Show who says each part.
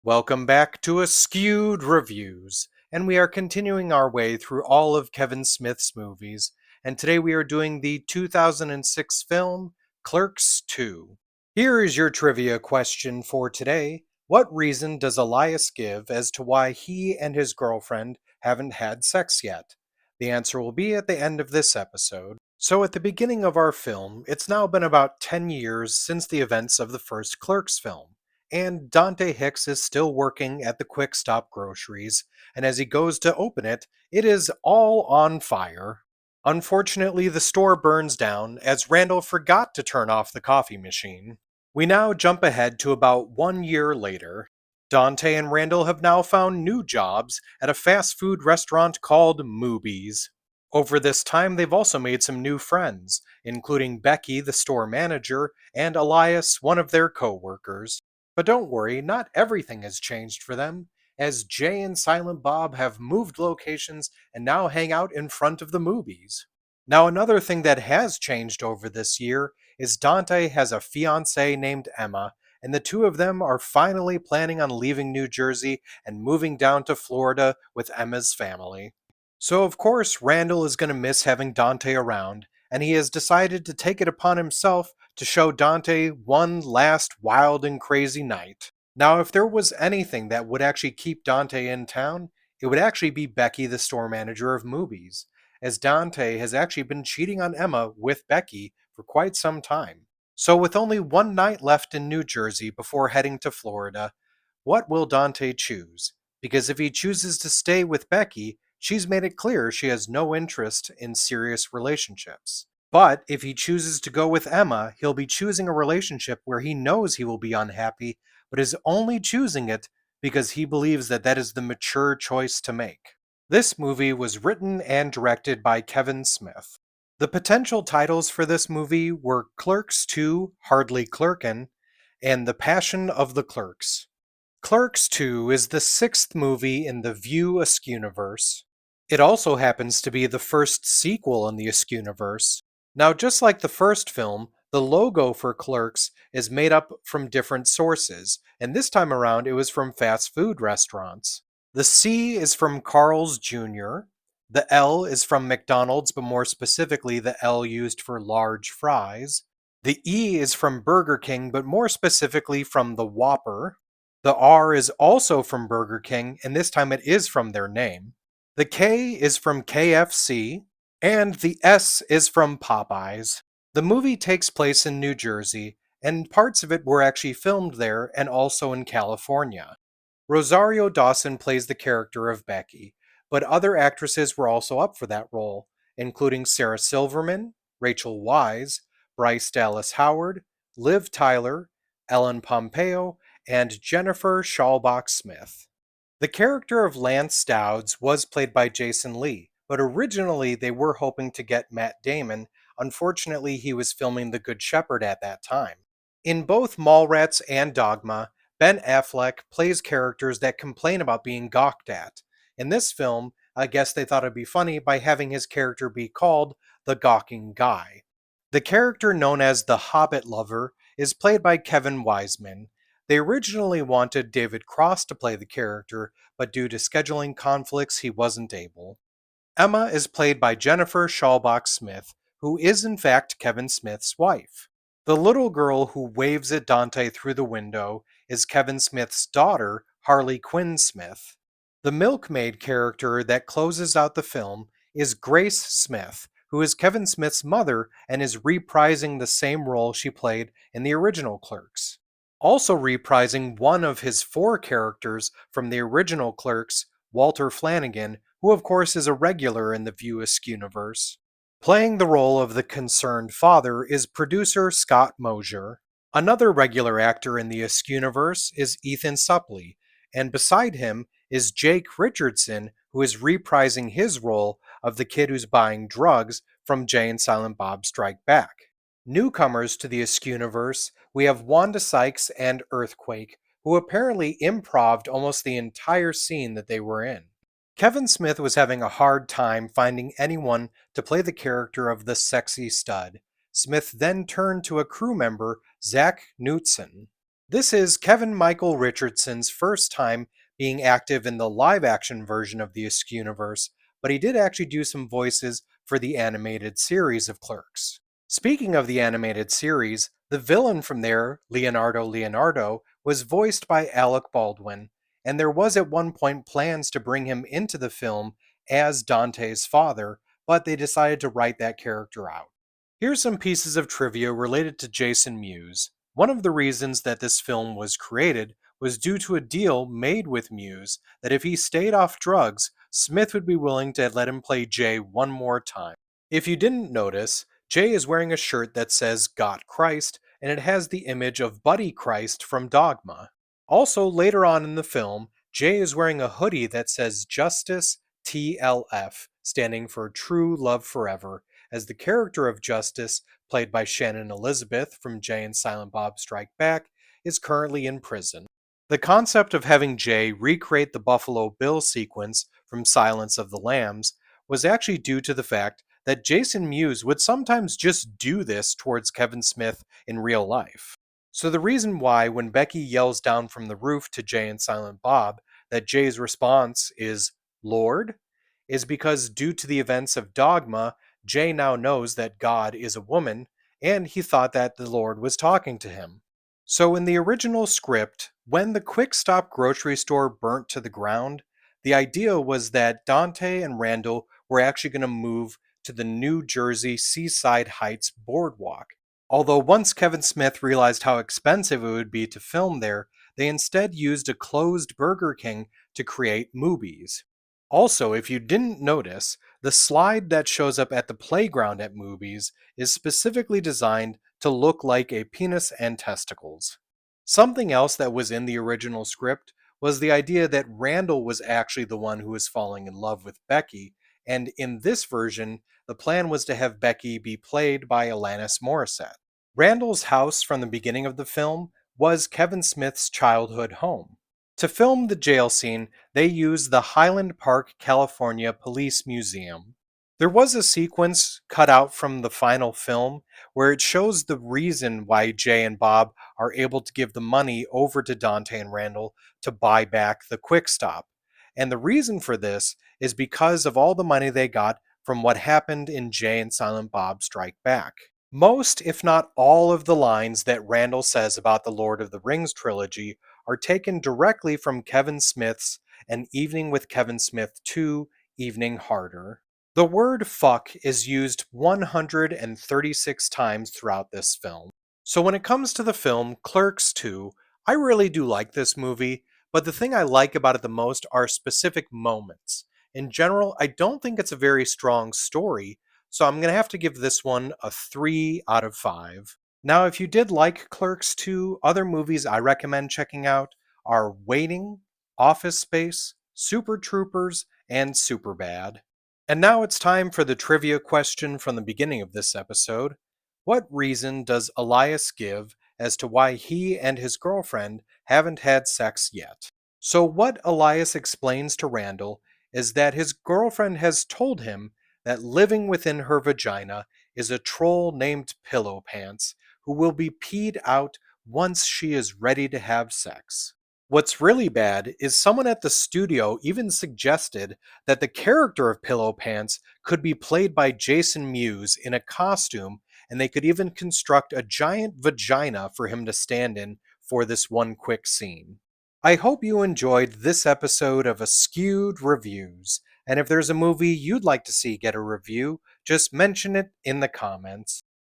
Speaker 1: Welcome back to Askewed Reviews, and we are continuing our way through all of Kevin Smith's movies, and today we are doing the 2006 film Clerks 2. Here is your trivia question for today. What reason does Elias give as to why he and his girlfriend haven't had sex yet? The answer will be at the end of this episode. So, at the beginning of our film, it's now been about 10 years since the events of the first Clerks film and Dante Hicks is still working at the Quick Stop Groceries, and as he goes to open it, it is all on fire. Unfortunately, the store burns down as Randall forgot to turn off the coffee machine. We now jump ahead to about 1 year later. Dante and Randall have now found new jobs at a fast food restaurant called Moobies. Over this time, they've also made some new friends, including Becky, the store manager, and Elias, one of their co workers. But don't worry, not everything has changed for them, as Jay and Silent Bob have moved locations and now hang out in front of the movies. Now, another thing that has changed over this year is Dante has a fiancée named Emma, and the two of them are finally planning on leaving New Jersey and moving down to Florida with Emma's family. So, of course, Randall is going to miss having Dante around, and he has decided to take it upon himself to show Dante one last wild and crazy night. Now, if there was anything that would actually keep Dante in town, it would actually be Becky, the store manager of movies, as Dante has actually been cheating on Emma with Becky for quite some time. So, with only one night left in New Jersey before heading to Florida, what will Dante choose? Because if he chooses to stay with Becky, she's made it clear she has no interest in serious relationships. But if he chooses to go with Emma, he'll be choosing a relationship where he knows he will be unhappy, but is only choosing it because he believes that that is the mature choice to make. This movie was written and directed by Kevin Smith. The potential titles for this movie were Clerks 2, Hardly Clerkin', and The Passion of the Clerks. Clerks 2 is the sixth movie in the View Askewniverse. It also happens to be the first sequel in the Askewniverse. Now, just like the first film, the logo for Clerks is made up from different sources, and this time around it was from fast food restaurants. The C is from Carl's Jr., the L is from McDonald's, but more specifically the L used for large fries. The E is from Burger King, but more specifically from the Whopper. The R is also from Burger King, and this time it is from their name. The K is from KFC, and the S is from Popeyes. The movie takes place in New Jersey, and parts of it were actually filmed there and also in California. Rosario Dawson plays the character of Becky, but other actresses were also up for that role, including Sarah Silverman, Rachel Wise, Bryce Dallas Howard, Liv Tyler, Ellen Pompeo, and Jennifer Schallbach Smith. The character of Lance Dowds was played by Jason Lee, but originally they were hoping to get Matt Damon. Unfortunately, he was filming The Good Shepherd at that time. In both Mallrats and Dogma, Ben Affleck plays characters that complain about being gawked at. In this film, I guess they thought it'd be funny by having his character be called the Gawking Guy. The character known as the Hobbit Lover is played by Kevin Wiseman. They originally wanted David Cross to play the character, but due to scheduling conflicts, he wasn't able. Emma is played by Jennifer Schallbach Smith, who is in fact Kevin Smith's wife. The little girl who waves at Dante through the window is Kevin Smith's daughter, Harley Quinn Smith. The milkmaid character that closes out the film is Grace Smith, who is Kevin Smith's mother and is reprising the same role she played in the original Clerks. Also reprising one of his four characters from the original Clerks, Walter Flanagan, who of course is a regular in the View Askewniverse. Playing the role of the concerned father is producer Scott Mosier. Another regular actor in the Askewniverse is Ethan Suplee, and beside him is Jake Richardson, who is reprising his role of the kid who's buying drugs from Jay and Silent Bob Strike Back. Newcomers to the Askewniverse, we have Wanda Sykes and Earthquake, who apparently improved almost the entire scene that they were in. Kevin Smith was having a hard time finding anyone to play the character of the sexy stud. Smith then turned to a crew member, Zach Knutson. This is Kevin Michael Richardson's first time being active in the live action version of the Askew universe, but he did actually do some voices for the animated series of Clerks. Speaking of the animated series, the villain from there, Leonardo, was voiced by Alec Baldwin, and there was at one point plans to bring him into the film as Dante's father, but they decided to write that character out. Here's some pieces of trivia related to Jason Mewes. One of the reasons that this film was created was due to a deal made with Mewes that if he stayed off drugs, Smith would be willing to let him play Jay one more time. If you didn't notice, Jay is wearing a shirt that says Got Christ, and it has the image of Buddy Christ from Dogma. Also, later on in the film, Jay is wearing a hoodie that says Justice TLF, standing for True Love Forever, as the character of Justice, played by Shannon Elizabeth from Jay and Silent Bob Strike Back, is currently in prison. The concept of having Jay recreate the Buffalo Bill sequence from Silence of the Lambs was actually due to the fact that Jason Mewes would sometimes just do this towards Kevin Smith in real life. So the reason why when Becky yells down from the roof to Jay and Silent Bob that Jay's response is Lord is because due to the events of Dogma, Jay now knows that God is a woman, and he thought that the Lord was talking to him. So, in the original script, when the Quick Stop grocery store burnt to the ground, the idea was that Dante and Randall were actually going to move to the New Jersey Seaside Heights boardwalk. Although, once Kevin Smith realized how expensive it would be to film there, they instead used a closed Burger King to create movies. Also, if you didn't notice, the slide that shows up at the playground at movies is specifically designed to look like a penis and testicles. Something else that was in the original script was the idea that Randall was actually the one who was falling in love with Becky, and in this version, the plan was to have Becky be played by Alanis Morissette. Randall's house from the beginning of the film was Kevin Smith's childhood home. To film the jail scene, they used the Highland Park, California Police Museum. There was a sequence cut out from the final film where it shows the reason why Jay and Bob are able to give the money over to Dante and Randall to buy back the Quick Stop. And the reason for this is because of all the money they got from what happened in Jay and Silent Bob Strike Back. Most, if not all, of the lines that Randall says about the Lord of the Rings trilogy are taken directly from Kevin Smith's An Evening with Kevin Smith 2, Evening Harder. The word fuck is used 136 times throughout this film. So when it comes to the film Clerks 2, I really do like this movie, but the thing I like about it the most are specific moments. In general, I don't think it's a very strong story, so I'm going to have to give this one a 3 out of 5. Now, if you did like Clerks 2, other movies I recommend checking out are Waiting, Office Space, Super Troopers, and Superbad. And now it's time for the trivia question from the beginning of this episode. What reason does Elias give as to why he and his girlfriend haven't had sex yet? So, what Elias explains to Randall is that his girlfriend has told him that living within her vagina is a troll named Pillow Pants who will be peed out once she is ready to have sex. What's really bad is someone at the studio even suggested that the character of Pillow Pants could be played by Jason Mewes in a costume, and they could even construct a giant vagina for him to stand in for this one quick scene. I hope you enjoyed this episode of Askewed Reviews, and if there's a movie you'd like to see get a review, just mention it in the comments.